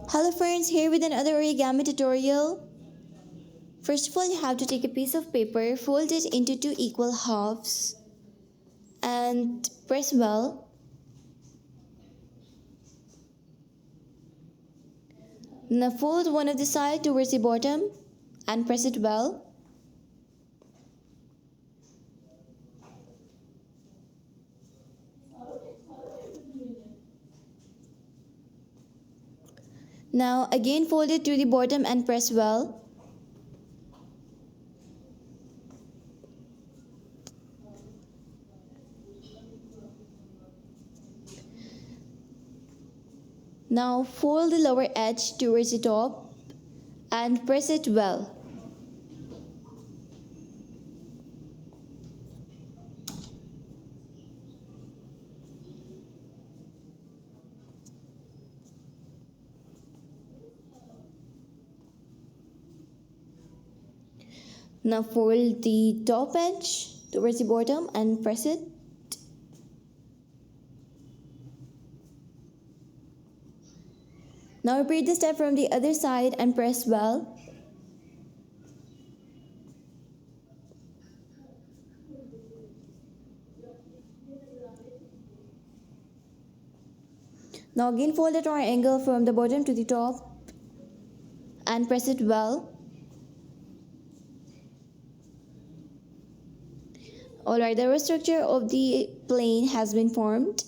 Hello friends, here with another origami tutorial. First of all, you have to take a piece of paper, fold it into two equal halves and press well. Now fold one of the side towards the bottom and press it well. Now again fold it to the bottom and press well. Now fold the lower edge towards the top and press it well. Now fold the top edge towards the bottom and press it. Now repeat the step from the other side and press well. Now again fold the triangle from the bottom to the top and press it well. Alright, the rough structure of the plane has been formed.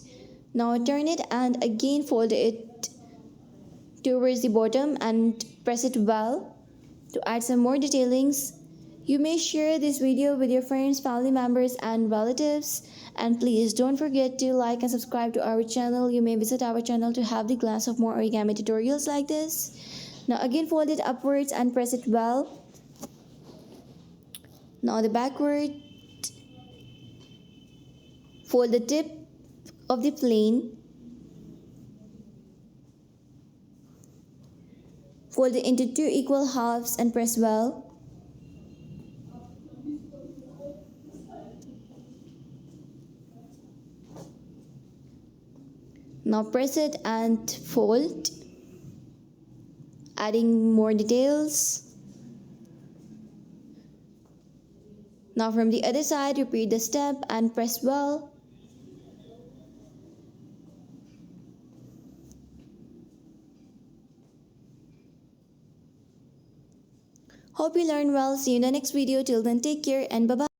Now turn it and again fold it towards the bottom and press it well. To add some more detailings, you may share this video with your friends, family members and relatives. And please don't forget to like and subscribe to our channel. You may visit our channel to have the glance of more origami tutorials like this. Now again fold it upwards and press it well. Now the backward, fold the tip of the plane, fold it into two equal halves and press well. Now press it and fold, adding more details. Now from the other side, repeat the step and press well. Hope you learned well. See you in the next video. Till then, take care and bye-bye.